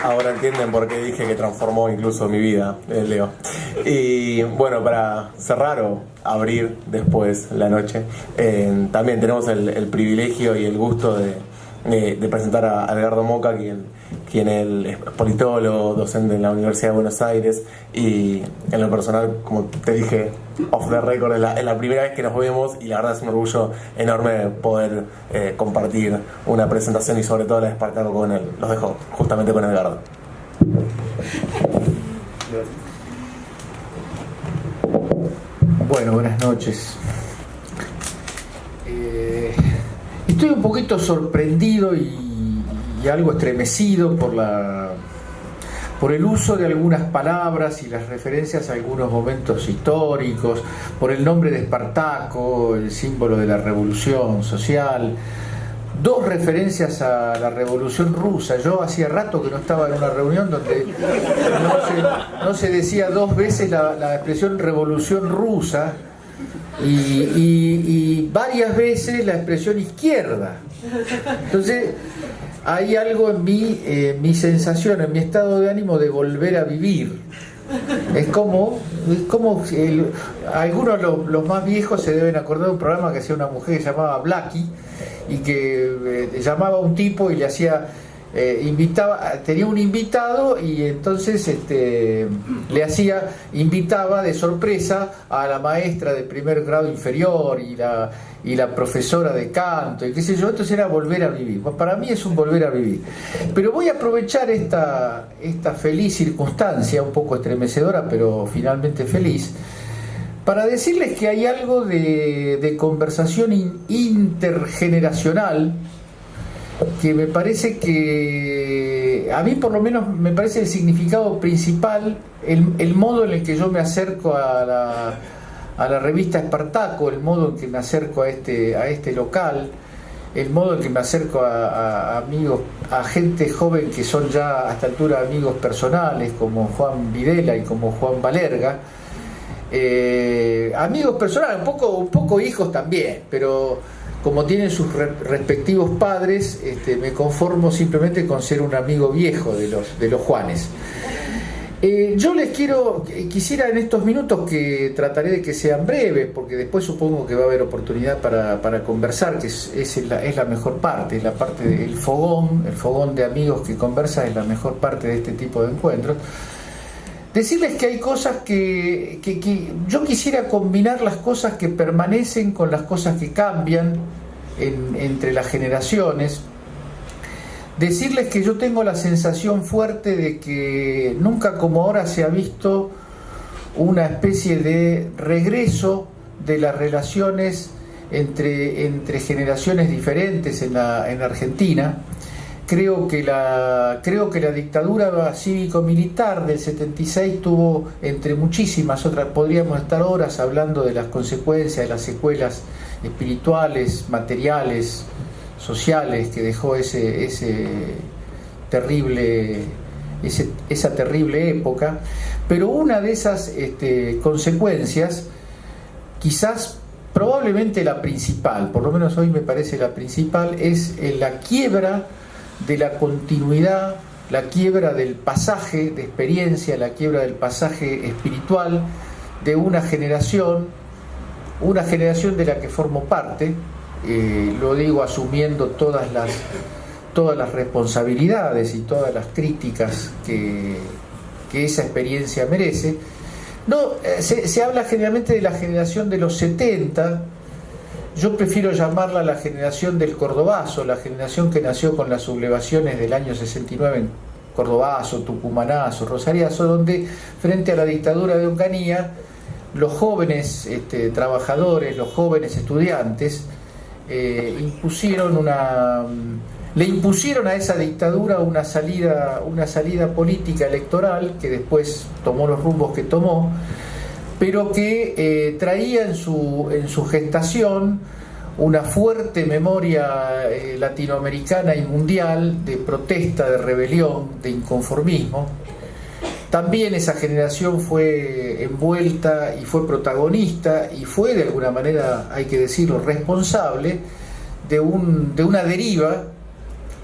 Ahora entienden por qué dije que transformó incluso mi vida, Leo. Y bueno, para cerrar o abrir después la noche, también tenemos el privilegio y el gusto de presentar a Edgardo Moca, quien él es politólogo, docente en la Universidad de Buenos Aires, y en lo personal, como te dije off the record, es la primera vez que nos vemos, y la verdad es un orgullo enorme poder compartir una presentación y sobre todo la de Espartaco con él. Los dejo justamente con Edgardo. Bueno, buenas noches. Estoy un poquito sorprendido y algo estremecido por el uso de algunas palabras y las referencias a algunos momentos históricos, por el nombre de Espartaco, el símbolo de la revolución social, dos referencias a la revolución rusa. Yo hacía rato que no estaba en una reunión donde no se decía dos veces la expresión revolución rusa y varias veces la expresión izquierda. Entonces hay algo en mi sensación, en mi estado de ánimo de volver a vivir. Es como algunos los más viejos se deben acordar de un programa que hacía una mujer que se llamaba Blackie, y que llamaba a un tipo y le hacía tenía un invitado, y entonces invitaba de sorpresa a la maestra de primer grado inferior y la profesora de canto y qué sé yo. Entonces era volver a vivir. Para mí es un volver a vivir, pero voy a aprovechar esta feliz circunstancia, un poco estremecedora pero finalmente feliz, para decirles que hay algo de conversación intergeneracional que me parece que, a mí por lo menos, me parece el significado principal, el modo en el que yo me acerco a la revista Espartaco, el modo en que me acerco a este local, el modo en que me acerco a amigos, a gente joven que son ya a esta altura amigos personales, como Juan Videla y como Juan Valerga. Amigos personales, un poco hijos también, pero como tienen sus respectivos padres, me conformo simplemente con ser un amigo viejo de los Juanes. Yo quisiera en estos minutos, que trataré de que sean breves, porque después supongo que va a haber oportunidad para conversar, que es la mejor parte, es la parte del fogón, el fogón de amigos que conversan, es la mejor parte de este tipo de encuentros. Decirles que hay cosas que yo quisiera combinar, las cosas que permanecen con las cosas que cambian entre las generaciones. Decirles que yo tengo la sensación fuerte de que nunca como ahora se ha visto una especie de regreso de las relaciones entre generaciones diferentes en la Argentina. Creo que la dictadura cívico-militar del 76 tuvo, entre muchísimas otras, podríamos estar horas hablando de las consecuencias, de las secuelas espirituales, materiales, sociales que dejó esa terrible época. Pero una de esas consecuencias, quizás probablemente la principal, por lo menos hoy me parece la principal, es la quiebra de la continuidad, la quiebra del pasaje de experiencia, la quiebra del pasaje espiritual de una generación de la que formo parte. Lo digo asumiendo todas las responsabilidades y todas las críticas que esa experiencia merece. Se habla generalmente de la generación de los 70. Yo prefiero llamarla la generación del Cordobazo, la generación que nació con las sublevaciones del año 69 en Cordobazo, Tucumanazo, Rosariazo, donde frente a la dictadura de Onganía, los jóvenes trabajadores, los jóvenes estudiantes, le impusieron a esa dictadura una salida política electoral que después tomó los rumbos que tomó, pero que traía en su gestación una fuerte memoria latinoamericana y mundial de protesta, de rebelión, de inconformismo. También esa generación fue envuelta y fue protagonista y fue, de alguna manera, hay que decirlo, responsable de una deriva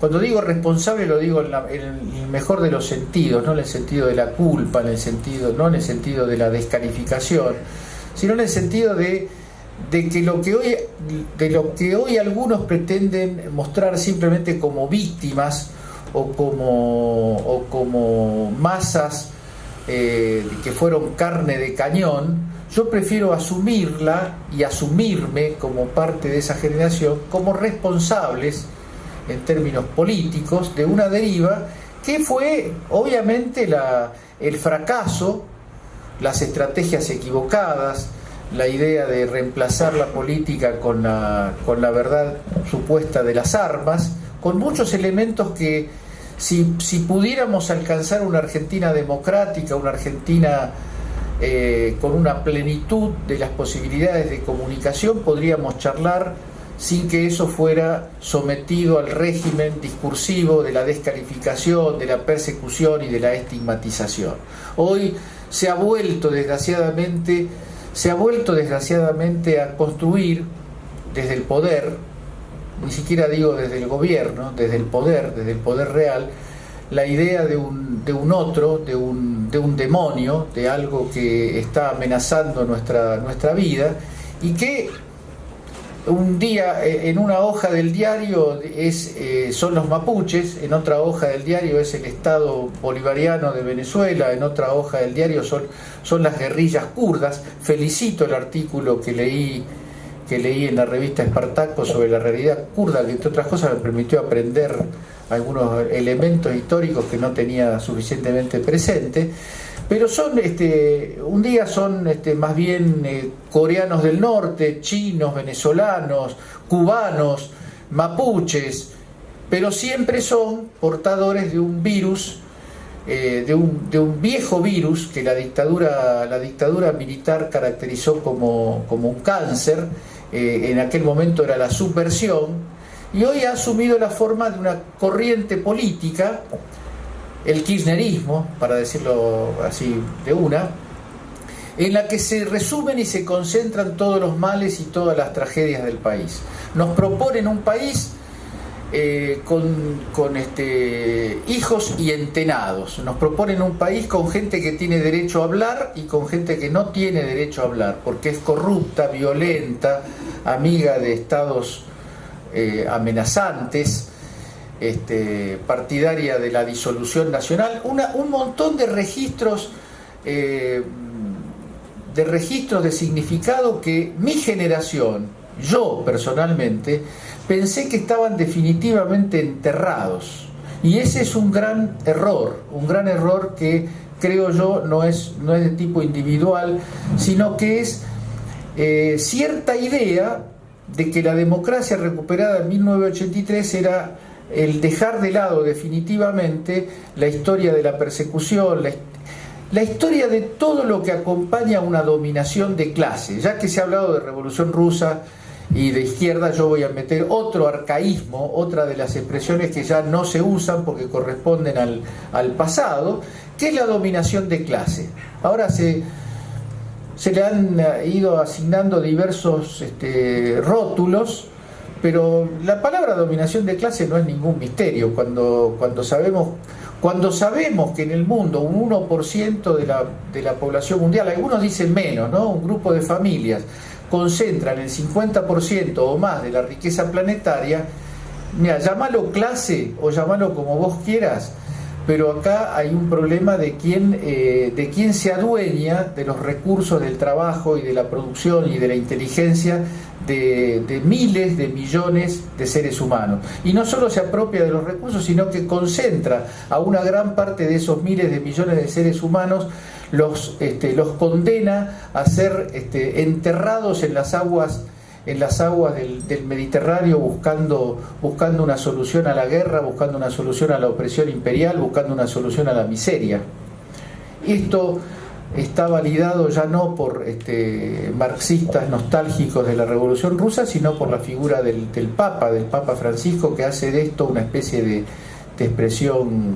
Cuando digo responsable lo digo en el mejor de los sentidos, no en el sentido de la culpa, no en el sentido de la descalificación, sino en el sentido de que lo que hoy algunos pretenden mostrar simplemente como víctimas o como masas que fueron carne de cañón, yo prefiero asumirla y asumirme como parte de esa generación como responsables en términos políticos de una deriva que fue obviamente el fracaso, las estrategias equivocadas, la idea de reemplazar la política con la verdad supuesta de las armas, con muchos elementos que si pudiéramos alcanzar una Argentina democrática, una Argentina con una plenitud de las posibilidades de comunicación, podríamos charlar sin que eso fuera sometido al régimen discursivo de la descalificación, de la persecución y de la estigmatización. Hoy se ha vuelto desgraciadamente a construir desde el poder, ni siquiera digo desde el gobierno, desde el poder real, la idea de un otro, de un demonio, de algo que está amenazando nuestra vida, y que un día en una hoja del diario son los mapuches, en otra hoja del diario es el Estado bolivariano de Venezuela, en otra hoja del diario son las guerrillas kurdas. Felicito el artículo que leí en la revista Espartaco sobre la realidad kurda, que entre otras cosas me permitió aprender algunos elementos históricos que no tenía suficientemente presente. Pero un día son más bien coreanos del norte, chinos, venezolanos, cubanos, mapuches, pero siempre son portadores de un virus, de un viejo virus que la dictadura militar caracterizó como un cáncer. En aquel momento era la subversión, y hoy ha asumido la forma de una corriente política, el kirchnerismo, para decirlo así de una, en la que se resumen y se concentran todos los males y todas las tragedias del país. Nos proponen un país con hijos y entenados. Nos proponen un país con gente que tiene derecho a hablar y con gente que no tiene derecho a hablar, porque es corrupta, violenta, amiga de estados amenazantes, partidaria de la disolución nacional, un montón de registros de significado que mi generación, yo personalmente, pensé que estaban definitivamente enterrados. Y ese es un gran error que creo yo no es de tipo individual, sino que es cierta idea de que la democracia recuperada en 1983 era el dejar de lado definitivamente la historia de la persecución, la historia de todo lo que acompaña a una dominación de clase. Ya que se ha hablado de Revolución Rusa y de izquierda, yo voy a meter otro arcaísmo, otra de las expresiones que ya no se usan porque corresponden al pasado, que es la dominación de clase. Ahora se le han ido asignando diversos rótulos, pero la palabra dominación de clase no es ningún misterio cuando sabemos que en el mundo un 1% de la población mundial, algunos dicen menos, ¿no? Un grupo de familias concentran el 50% o más de la riqueza planetaria. Mira, llámalo clase o llámalo como vos quieras, pero acá hay un problema de quién se adueña de los recursos del trabajo y de la producción y de la inteligencia de miles de millones de seres humanos. Y no solo se apropia de los recursos, sino que concentra a una gran parte de esos miles de millones de seres humanos, los condena a ser enterrados en las aguas del Mediterráneo, buscando una solución a la guerra, buscando una solución a la opresión imperial, buscando una solución a la miseria. Esto está validado ya no por marxistas nostálgicos de la Revolución Rusa, sino por la figura del Papa Francisco, que hace de esto una especie de expresión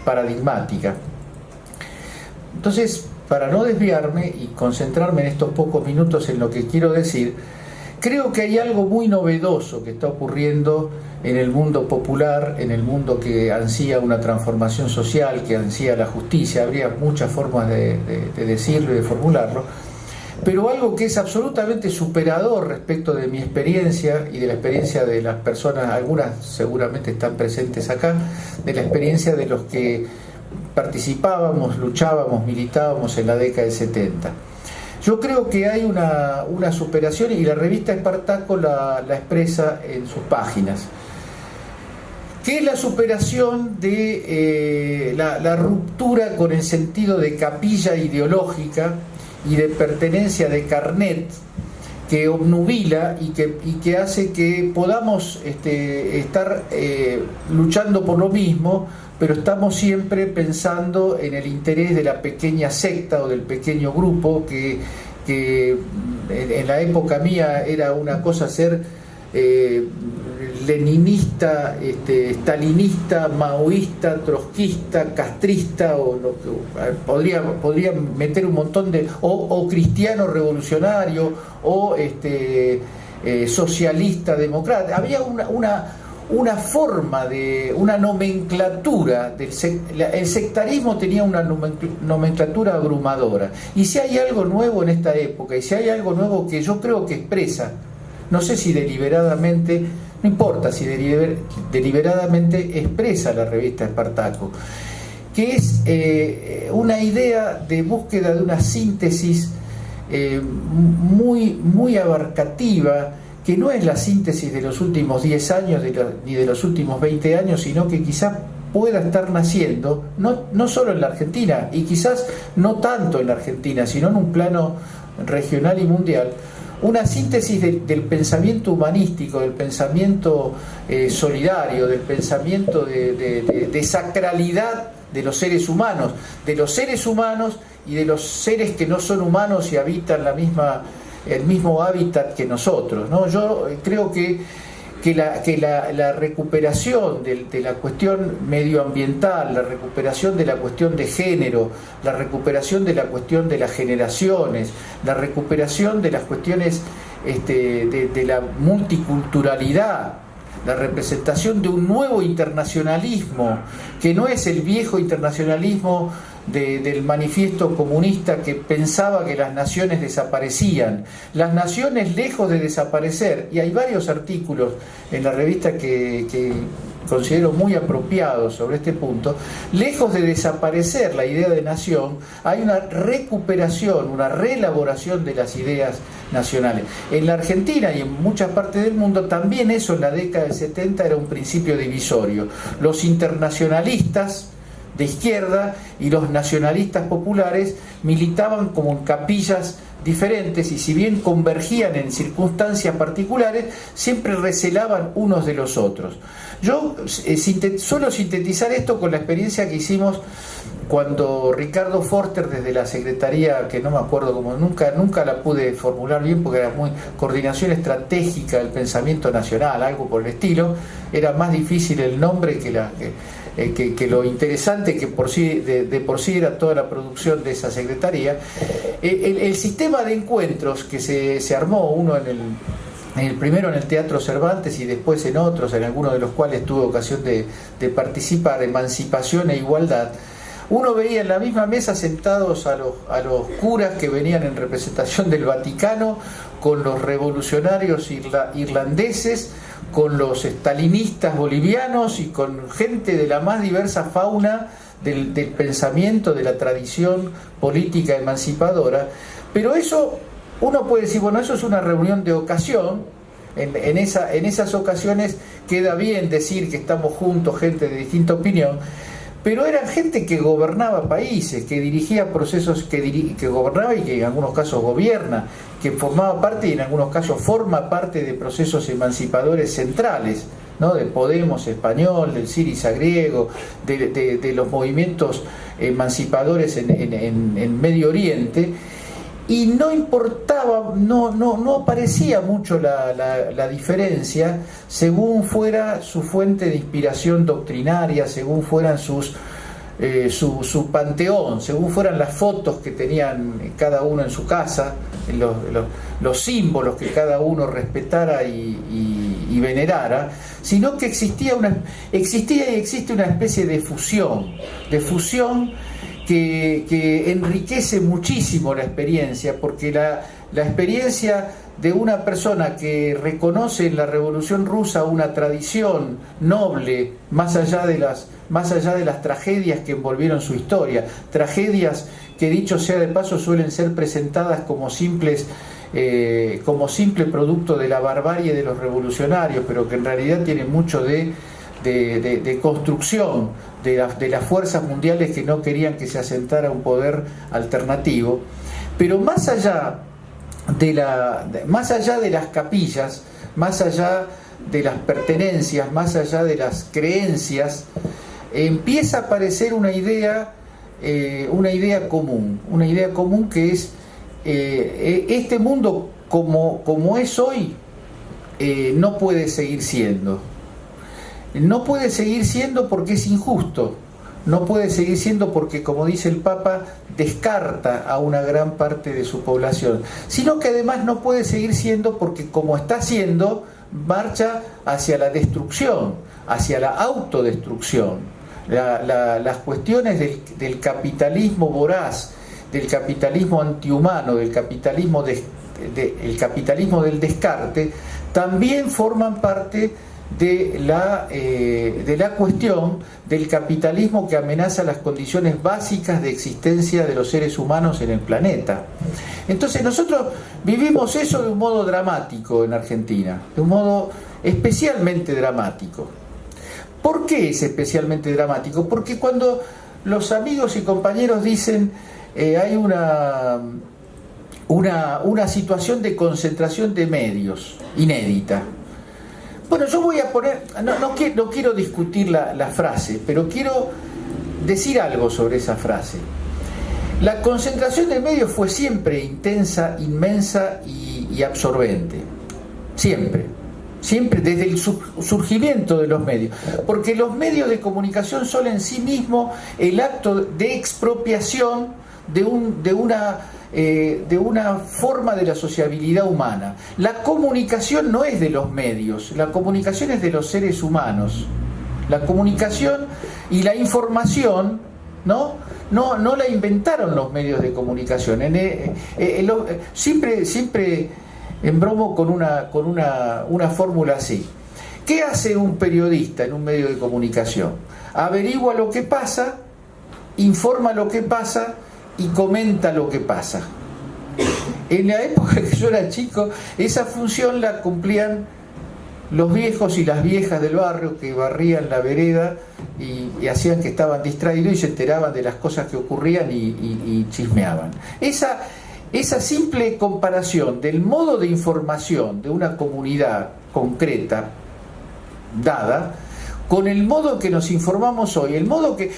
paradigmática. Entonces, para no desviarme y concentrarme en estos pocos minutos en lo que quiero decir, creo que hay algo muy novedoso que está ocurriendo en el mundo popular, en el mundo que ansía una transformación social, que ansía la justicia. Habría muchas formas de decirlo y de formularlo, pero algo que es absolutamente superador respecto de mi experiencia y de la experiencia de las personas, algunas seguramente están presentes acá, de la experiencia de los que participábamos, luchábamos, militábamos en la década del 70. Yo creo que hay una superación, y la revista Espartaco la expresa en sus páginas, que es la superación de la ruptura con el sentido de capilla ideológica y de pertenencia de carnet, que obnubila y que hace que podamos estar luchando por lo mismo, pero estamos siempre pensando en el interés de la pequeña secta o del pequeño grupo que en la época mía era una cosa ser leninista, stalinista, maoísta, trotskista, castrista, o lo que podría meter un montón de o cristiano revolucionario o socialista demócrata. Había una forma de una nomenclatura el sectarismo tenía una nomenclatura abrumadora. Y si hay algo nuevo en esta época, y si hay algo nuevo que yo creo que expresa, no sé si deliberadamente, no importa si deliberadamente expresa la revista Espartaco, que es una idea de búsqueda de una síntesis muy abarcativa, que no es la síntesis de los últimos 10 años ni de los últimos 20 años, sino que quizás pueda estar naciendo, no solo en la Argentina, y quizás no tanto en la Argentina, sino en un plano regional y mundial, una síntesis del pensamiento humanístico, del pensamiento solidario, del pensamiento de sacralidad de los seres humanos y de los seres que no son humanos y habitan el mismo hábitat que nosotros, ¿no? Yo creo que la recuperación de la cuestión medioambiental, la recuperación de la cuestión de género, la recuperación de la cuestión de las generaciones, la recuperación de las cuestiones de la multiculturalidad, la representación de un nuevo internacionalismo, que no es el viejo internacionalismo del manifiesto comunista que pensaba que las naciones desaparecían. Las naciones, lejos de desaparecer, y hay varios artículos en la revista que considero muy apropiados sobre este punto, lejos de desaparecer la idea de nación, hay una recuperación, una reelaboración de las ideas nacionales. En la Argentina y en muchas partes del mundo también eso en la década del 70 era un principio divisorio. Los internacionalistas de izquierda y los nacionalistas populares militaban como en capillas diferentes, y si bien convergían en circunstancias particulares, siempre recelaban unos de los otros. Yo suelo sintetizar esto con la experiencia que hicimos cuando Ricardo Forster, desde la Secretaría, que no me acuerdo cómo, nunca la pude formular bien porque era muy coordinación estratégica del pensamiento nacional, algo por el estilo, era más difícil el nombre que lo interesante que de por sí era toda la producción de esa secretaría. El sistema de encuentros que se armó, uno primero en el Teatro Cervantes y después en otros, en algunos de los cuales tuve ocasión de participar, Emancipación e Igualdad, uno veía en la misma mesa sentados a los curas que venían en representación del Vaticano, con los revolucionarios irlandeses, con los estalinistas bolivianos y con gente de la más diversa fauna del pensamiento, de la tradición política emancipadora. Pero eso, uno puede decir, bueno, eso es una reunión de ocasión. En esas ocasiones queda bien decir que estamos juntos, gente de distinta opinión, pero eran gente que gobernaba países, que dirigía procesos, que gobernaba y que en algunos casos gobierna, que formaba parte y en algunos casos forma parte de procesos emancipadores centrales, ¿no? De Podemos español, del Syriza griego, de los movimientos emancipadores en Medio Oriente. Y no importaba, no aparecía mucho la diferencia según fuera su fuente de inspiración doctrinaria, según fueran sus su panteón, según fueran las fotos que tenían cada uno en su casa, los símbolos que cada uno respetara y venerara, sino que existía y existe una especie de fusión que enriquece muchísimo la experiencia, porque la experiencia de una persona que reconoce en la Revolución Rusa una tradición noble, más allá de las tragedias que envolvieron su historia, tragedias que, dicho sea de paso, suelen ser presentadas como simple producto de la barbarie de los revolucionarios, pero que en realidad tienen mucho de construcción de las fuerzas mundiales que no querían que se asentara un poder alternativo. Pero más allá de las capillas, más allá de las pertenencias, más allá de las creencias, empieza a aparecer una idea común que es este mundo como es hoy no puede seguir siendo. No puede seguir siendo porque es injusto, no puede seguir siendo porque, como dice el Papa, descarta a una gran parte de su población, sino que además no puede seguir siendo porque, como está siendo, marcha hacia la destrucción, hacia la autodestrucción. Las cuestiones del capitalismo voraz, del capitalismo antihumano, del capitalismo del descarte, también forman parte de la cuestión del capitalismo que amenaza las condiciones básicas de existencia de los seres humanos en el planeta. Entonces nosotros vivimos eso de un modo dramático en Argentina, de un modo especialmente dramático. ¿Por qué es especialmente dramático? Porque cuando los amigos y compañeros dicen hay una situación de concentración de medios inédita. Bueno, yo voy a poner, no quiero discutir la frase, pero quiero decir algo sobre esa frase. La concentración de medios fue siempre intensa, inmensa y absorbente. Siempre desde el surgimiento de los medios. Porque los medios de comunicación son en sí mismos el acto de expropiación de una forma de la sociabilidad humana. La comunicación no es de los medios, la comunicación es de los seres humanos. La comunicación y la información no la inventaron los medios de comunicación. Siempre embromo con una fórmula así. ¿Qué hace un periodista en un medio de comunicación? Averigua lo que pasa, informa lo que pasa y comenta lo que pasa. En la época que yo era chico, esa función la cumplían los viejos y las viejas del barrio, que barrían la vereda y hacían que estaban distraídos y se enteraban de las cosas que ocurrían y chismeaban. Esa simple comparación del modo de información de una comunidad concreta dada con el modo que nos informamos hoy, el modo que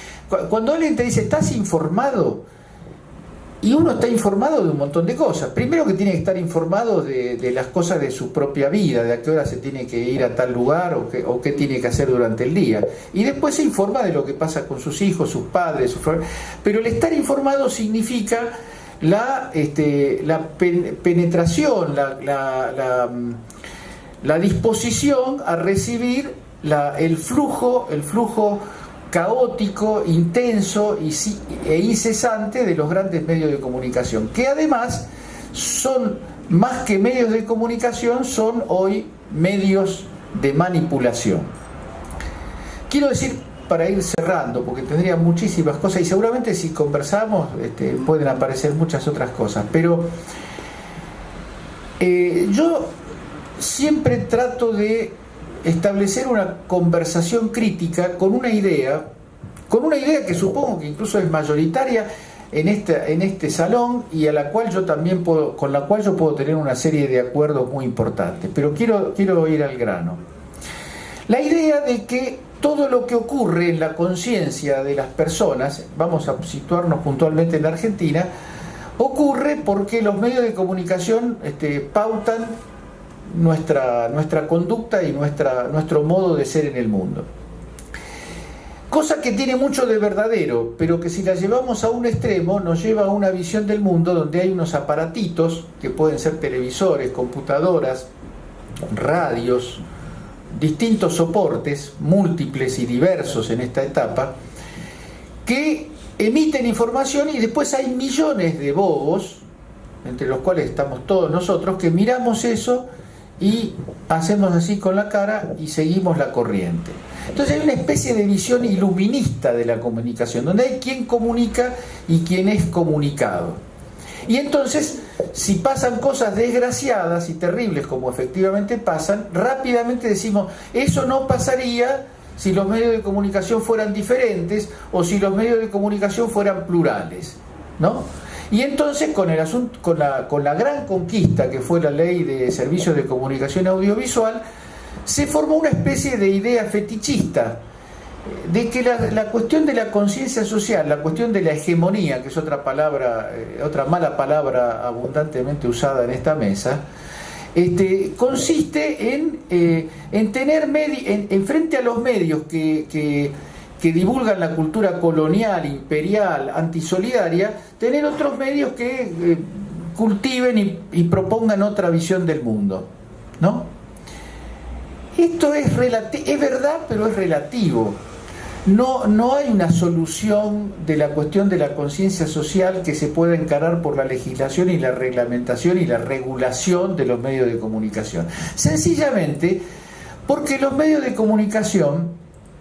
cuando alguien te dice ¿estás informado? Y uno está informado de un montón de cosas. Primero que tiene que estar informado de las cosas de su propia vida, de a qué hora se tiene que ir a tal lugar o qué tiene que hacer durante el día. Y después se informa de lo que pasa con sus hijos, sus padres, pero el estar informado significa la penetración, la disposición a recibir el flujo caótico, intenso e incesante de los grandes medios de comunicación, que además son más que medios de comunicación, son hoy medios de manipulación. Quiero decir, para ir cerrando, porque tendría muchísimas cosas y seguramente si conversamos pueden aparecer muchas otras cosas, pero yo siempre trato de establecer una conversación crítica con una idea que supongo que incluso es mayoritaria en este salón y con la cual yo puedo tener una serie de acuerdos muy importantes, pero quiero ir al grano. La idea de que todo lo que ocurre en la conciencia de las personas, vamos a situarnos puntualmente en la Argentina, ocurre porque los medios de comunicación pautan nuestra conducta y nuestro modo de ser en el mundo. Cosa que tiene mucho de verdadero, pero que si la llevamos a un extremo nos lleva a una visión del mundo donde hay unos aparatitos, que pueden ser televisores, computadoras, radios, distintos soportes, múltiples y diversos en esta etapa, que emiten información, y después hay millones de bobos, entre los cuales estamos todos nosotros, que miramos eso y hacemos así con la cara y seguimos la corriente. Entonces hay una especie de visión iluminista de la comunicación, donde hay quien comunica y quien es comunicado. Y entonces, si pasan cosas desgraciadas y terribles, como efectivamente pasan, rápidamente decimos, eso no pasaría si los medios de comunicación fueran diferentes o si los medios de comunicación fueran plurales, ¿no? Y entonces, con el asunto, con la gran conquista que fue la ley de servicios de comunicación audiovisual, se formó una especie de idea fetichista de que la cuestión de la conciencia social, la cuestión de la hegemonía, que es otra palabra, otra mala palabra abundantemente usada en esta mesa, consiste en tener en frente a los medios que divulgan la cultura colonial, imperial, antisolidaria, tener otros medios que cultiven y propongan otra visión del mundo, ¿no? Esto es verdad, pero es relativo. No hay una solución de la cuestión de la conciencia social que se pueda encarar por la legislación y la reglamentación y la regulación de los medios de comunicación. Sencillamente porque los medios de comunicación,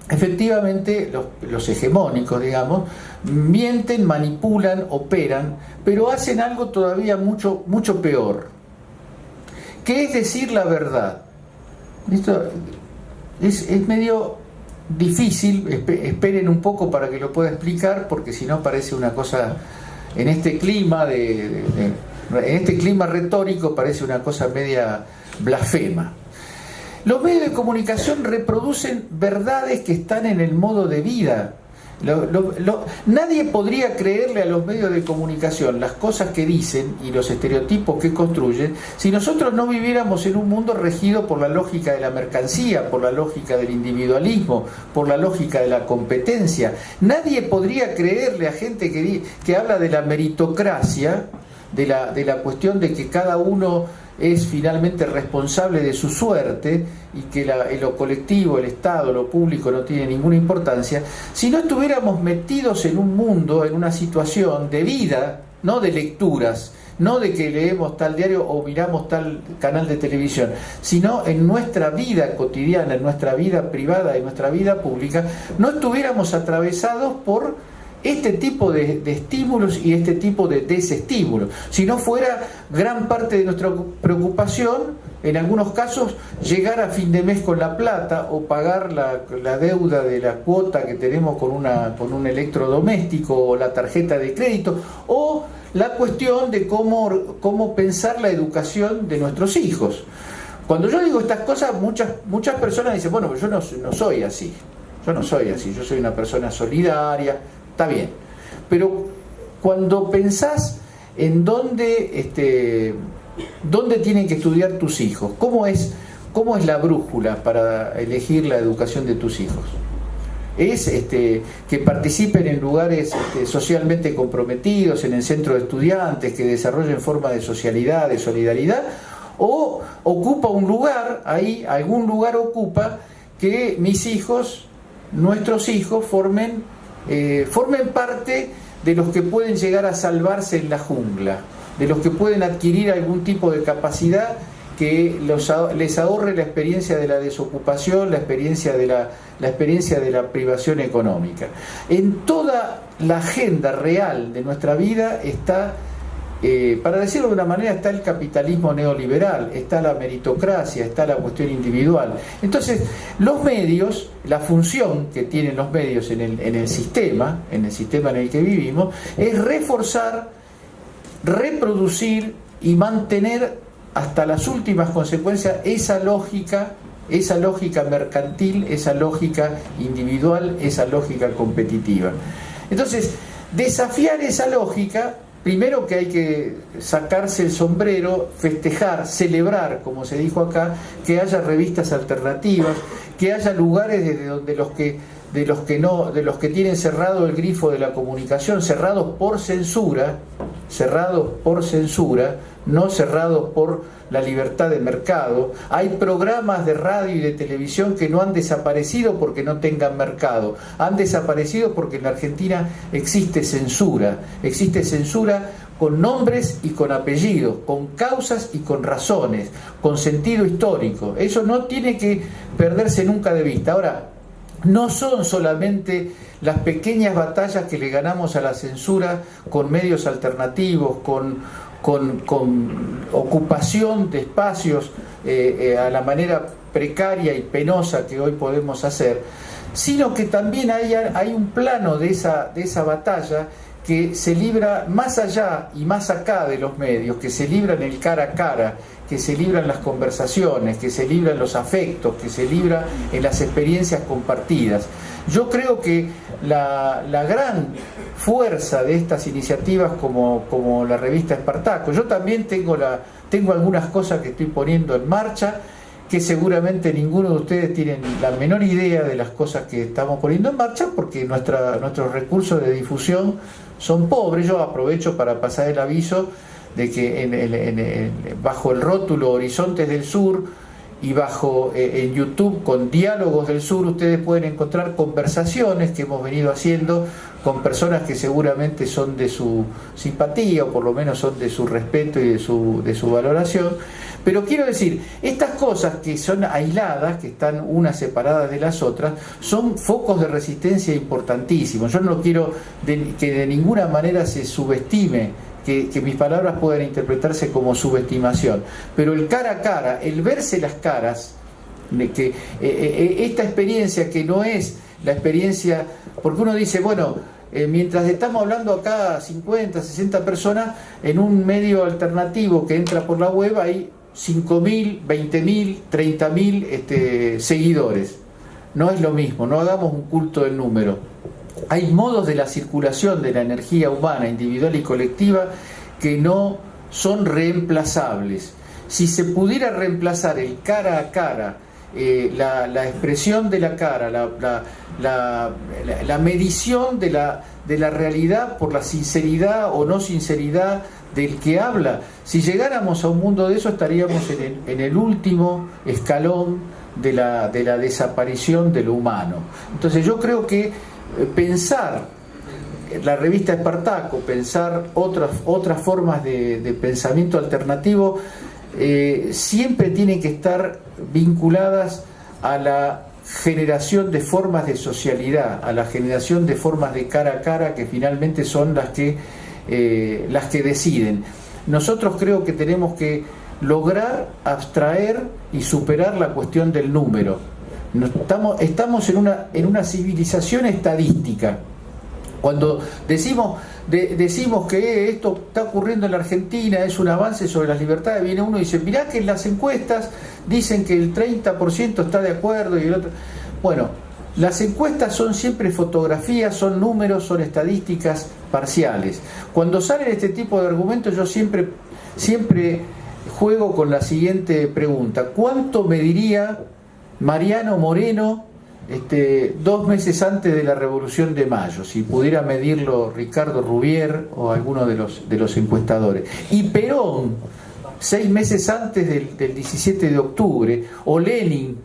efectivamente, los hegemónicos, digamos, mienten, manipulan, operan, pero hacen algo todavía mucho, mucho peor, que es decir la verdad. Esto es medio difícil, esperen un poco para que lo pueda explicar, porque si no parece una cosa, en este clima en este clima retórico parece una cosa media blasfema. Los medios de comunicación reproducen verdades que están en el modo de vida. Nadie podría creerle a los medios de comunicación las cosas que dicen y los estereotipos que construyen si nosotros no viviéramos en un mundo regido por la lógica de la mercancía, por la lógica del individualismo, por la lógica de la competencia. Nadie podría creerle a gente que habla de la meritocracia, de la cuestión de que cada uno es finalmente responsable de su suerte y que lo colectivo, el Estado, lo público no tiene ninguna importancia, si no estuviéramos metidos en un mundo, en una situación de vida, no de lecturas, no de que leemos tal diario o miramos tal canal de televisión, sino en nuestra vida cotidiana, en nuestra vida privada, en nuestra vida pública, no estuviéramos atravesados por este tipo de estímulos y este tipo de desestímulos. Si no fuera gran parte de nuestra preocupación, en algunos casos, llegar a fin de mes con la plata o pagar la deuda de la cuota que tenemos con un electrodoméstico o la tarjeta de crédito, o la cuestión de cómo pensar la educación de nuestros hijos. Cuando yo digo estas cosas, muchas personas dicen, bueno, yo no soy así. Yo no soy así, yo soy una persona solidaria. Está bien, pero cuando pensás en dónde tienen que estudiar tus hijos, ¿cómo es la brújula para elegir la educación de tus hijos? ¿Es que participen en lugares socialmente comprometidos, en el centro de estudiantes, que desarrollen formas de socialidad, de solidaridad? ¿O ocupa un lugar, ahí algún lugar ocupa que nuestros hijos formen parte de los que pueden llegar a salvarse en la jungla, de los que pueden adquirir algún tipo de capacidad que les ahorre la experiencia de la desocupación, la experiencia de la privación económica? En toda la agenda real de nuestra vida está, para decirlo de una manera, está el capitalismo neoliberal, está la meritocracia, está la cuestión individual. Entonces, los medios, la función que tienen los medios en el sistema en el que vivimos, es reforzar, reproducir y mantener hasta las últimas consecuencias esa lógica mercantil, esa lógica individual, esa lógica competitiva. Entonces, desafiar esa lógica, primero que hay que sacarse el sombrero, festejar, celebrar, como se dijo acá, que haya revistas alternativas, que haya lugares desde donde los que de los que no, de los que tienen cerrado el grifo de la comunicación, cerrados por censura, no cerrados por la libertad de mercado. Hay programas de radio y de televisión que no han desaparecido porque no tengan mercado, han desaparecido porque en la Argentina existe censura con nombres y con apellidos, con causas y con razones, con sentido histórico. Eso no tiene que perderse nunca de vista. Ahora, no son solamente las pequeñas batallas que le ganamos a la censura con medios alternativos, con ocupación de espacios a la manera precaria y penosa que hoy podemos hacer, sino que también hay un plano de esa batalla que se libra más allá y más acá de los medios, que se libra en el cara a cara, que se libran las conversaciones, que se libran los afectos, que se libra en las experiencias compartidas. Yo creo que la gran fuerza de estas iniciativas como la revista Espartaco, yo también tengo algunas cosas que estoy poniendo en marcha, que seguramente ninguno de ustedes tienen la menor idea de las cosas que estamos poniendo en marcha, porque nuestros recursos de difusión son pobres. Yo aprovecho para pasar el aviso de que bajo el rótulo Horizontes del Sur y en YouTube con Diálogos del Sur ustedes pueden encontrar conversaciones que hemos venido haciendo con personas que seguramente son de su simpatía o por lo menos son de su respeto y de su valoración. Pero quiero decir, estas cosas que son aisladas, que están unas separadas de las otras, son focos de resistencia importantísimos. Yo no quiero que de ninguna manera se subestime, que mis palabras puedan interpretarse como subestimación, pero el cara a cara, el verse las caras, esta experiencia que no es la experiencia, porque uno dice, bueno, mientras estamos hablando acá 50, 60 personas, en un medio alternativo que entra por la web hay 5.000, 20.000, 30.000 seguidores. No es lo mismo, no hagamos un culto del número. Hay modos de la circulación de la energía humana, individual y colectiva, que no son reemplazables. Si se pudiera reemplazar el cara a cara, la expresión de la cara, la medición de la realidad por la sinceridad o no sinceridad del que habla, si llegáramos a un mundo de eso estaríamos en el último escalón de la desaparición de lo humano. Entonces yo creo que pensar la revista Espartaco, pensar otras formas de pensamiento alternativo, siempre tienen que estar vinculadas a la generación de formas de socialidad, a la generación de formas de cara a cara, que finalmente son las que deciden. Nosotros creo que tenemos que lograr abstraer y superar la cuestión del número. Estamos en una civilización estadística. Cuando decimos que esto está ocurriendo en la Argentina, es un avance sobre las libertades, viene uno y dice, mirá que en las encuestas dicen que el 30% está de acuerdo y el otro... Bueno, las encuestas son siempre fotografías, son números, son estadísticas parciales. Cuando salen este tipo de argumentos yo siempre juego con la siguiente pregunta: ¿cuánto mediría Mariano Moreno 2 meses antes de la Revolución de Mayo, si pudiera medirlo Ricardo Rubier o alguno de los encuestadores? Y Perón 6 meses antes del 17 de octubre, o Lenin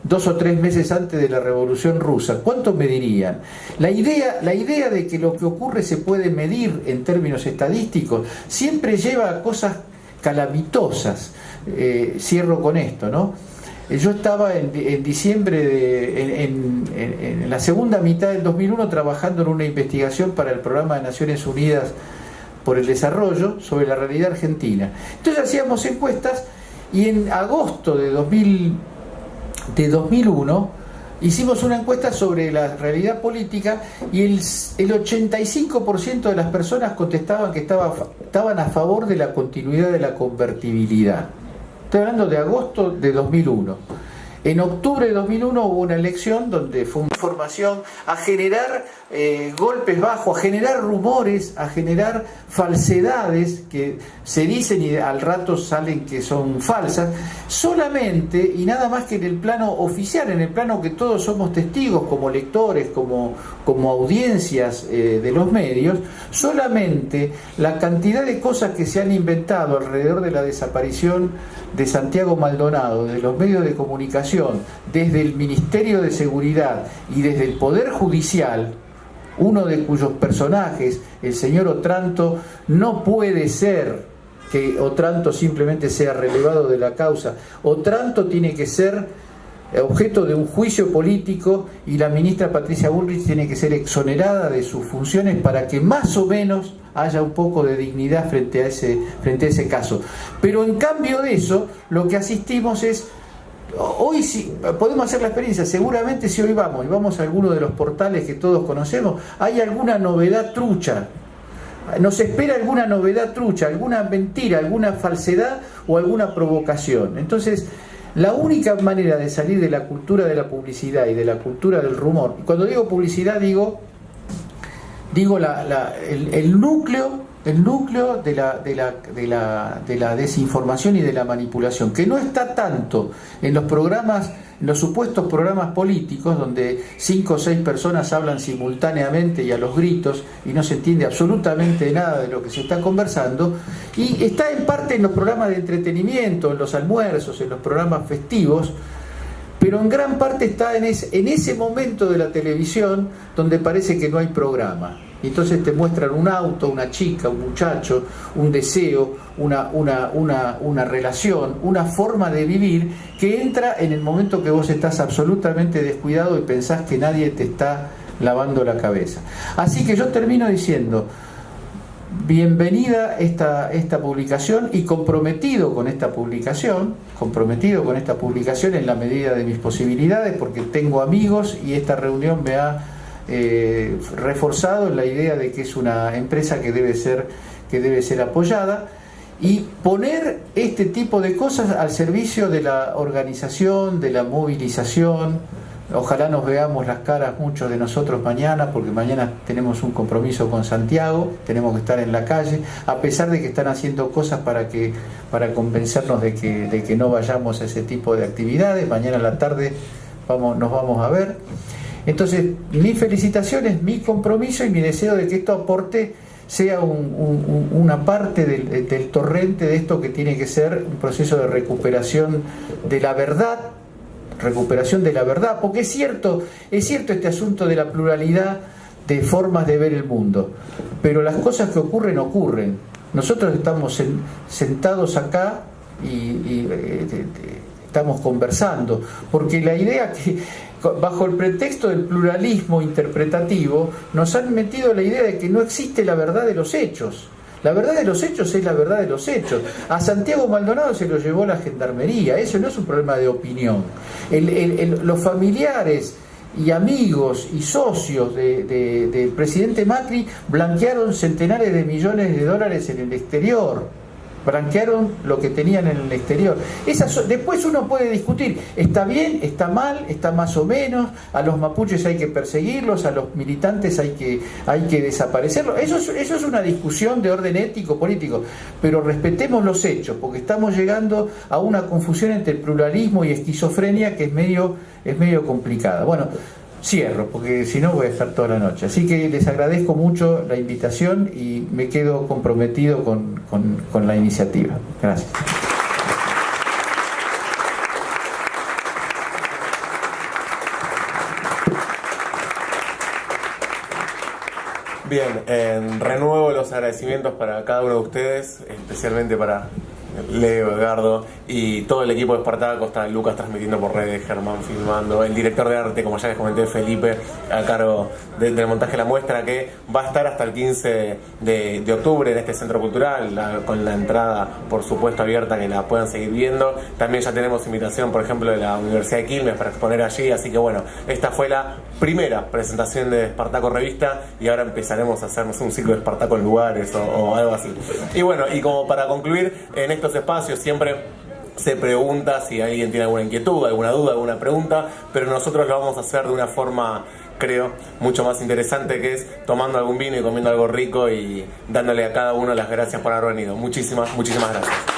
2 o 3 meses antes de la Revolución Rusa, ¿cuánto medirían? La idea de que lo que ocurre se puede medir en términos estadísticos siempre lleva a cosas calamitosas. Cierro con esto, ¿no? Yo estaba en diciembre, en la segunda mitad del 2001, trabajando en una investigación para el Programa de Naciones Unidas por el Desarrollo sobre la realidad argentina. Entonces hacíamos encuestas y en agosto de 2001 hicimos una encuesta sobre la realidad política y el 85% de las personas contestaban que estaban a favor de la continuidad de la convertibilidad. Estoy hablando de agosto de 2001. En octubre de 2001 hubo una elección donde fue un desinformación, a generar golpes bajos, a generar rumores, a generar falsedades que se dicen y al rato salen que son falsas, solamente y nada más que en el plano oficial, en el plano que todos somos testigos como lectores, como audiencias de los medios. Solamente la cantidad de cosas que se han inventado alrededor de la desaparición de Santiago Maldonado, de los medios de comunicación, desde el Ministerio de Seguridad y desde el Poder Judicial, uno de cuyos personajes, el señor Otranto, no puede ser que Otranto simplemente sea relevado de la causa. Otranto tiene que ser objeto de un juicio político y la ministra Patricia Bullrich tiene que ser exonerada de sus funciones para que más o menos haya un poco de dignidad frente a ese caso. Pero en cambio de eso, lo que asistimos es, hoy sí, podemos hacer la experiencia, seguramente si hoy vamos a alguno de los portales que todos conocemos, hay alguna novedad trucha, nos espera alguna novedad trucha, alguna mentira, alguna falsedad o alguna provocación. Entonces, la única manera de salir de la cultura de la publicidad y de la cultura del rumor, y cuando digo publicidad digo el núcleo de la desinformación y de la manipulación, que no está tanto en los supuestos programas políticos donde 5 o 6 personas hablan simultáneamente y a los gritos y no se entiende absolutamente nada de lo que se está conversando, y está en parte en los programas de entretenimiento, en los almuerzos, en los programas festivos, pero en gran parte está en ese momento de la televisión donde parece que no hay programa. Y entonces te muestran un auto, una chica, un muchacho, un deseo, una relación, una forma de vivir que entra en el momento que vos estás absolutamente descuidado y pensás que nadie te está lavando la cabeza. Así que yo termino diciendo, bienvenida esta publicación, y comprometido con esta publicación en la medida de mis posibilidades, porque tengo amigos y esta reunión me ha reforzado en la idea de que es una empresa que debe ser apoyada, y poner este tipo de cosas al servicio de la organización, de la movilización. Ojalá nos veamos las caras muchos de nosotros mañana, porque mañana tenemos un compromiso con Santiago, tenemos que estar en la calle, a pesar de que están haciendo cosas para convencernos de que no vayamos a ese tipo de actividades. Mañana a la tarde nos vamos a ver. Entonces, mis felicitaciones, mi compromiso y mi deseo de que esto aporte, sea una parte del torrente de esto que tiene que ser un proceso de recuperación de la verdad, porque es cierto este asunto de la pluralidad de formas de ver el mundo, pero las cosas que ocurren. Nosotros estamos sentados acá y estamos conversando, porque la idea que, bajo el pretexto del pluralismo interpretativo, nos han metido la idea de que no existe la verdad de los hechos. La verdad de los hechos es la verdad de los hechos. A Santiago Maldonado se lo llevó la gendarmería, eso no es un problema de opinión. Los familiares y amigos y socios del presidente Macri blanquearon centenares de millones de dólares en el exterior. Blanquearon lo que tenían en el exterior. Después uno puede discutir, está bien, está mal, está más o menos, a los mapuches hay que perseguirlos, a los militantes hay que desaparecerlos. Eso es una discusión de orden ético, político, pero respetemos los hechos, porque estamos llegando a una confusión entre pluralismo y esquizofrenia que es medio complicada. Bueno, cierro, porque si no voy a estar toda la noche. Así que les agradezco mucho la invitación y me quedo comprometido con la iniciativa. Gracias. Bien, renuevo los agradecimientos para cada uno de ustedes, especialmente para Leo, Edgardo y todo el equipo de Espartaco. Está Lucas transmitiendo por redes, Germán filmando, el director de arte, como ya les comenté, Felipe, a cargo del montaje de la muestra, que va a estar hasta el 15 de octubre en este centro cultural, con la entrada por supuesto abierta, que la puedan seguir viendo. También ya tenemos invitación, por ejemplo, de la Universidad de Quilmes para exponer allí, así que bueno, esta fue la primera presentación de Espartaco Revista y ahora empezaremos a hacernos un ciclo de Espartaco en lugares o algo así. Y bueno, y como para concluir, en estos espacios siempre se pregunta si alguien tiene alguna inquietud, alguna duda, alguna pregunta, pero nosotros lo vamos a hacer de una forma, creo, mucho más interesante, que es tomando algún vino y comiendo algo rico y dándole a cada uno las gracias por haber venido. Muchísimas gracias.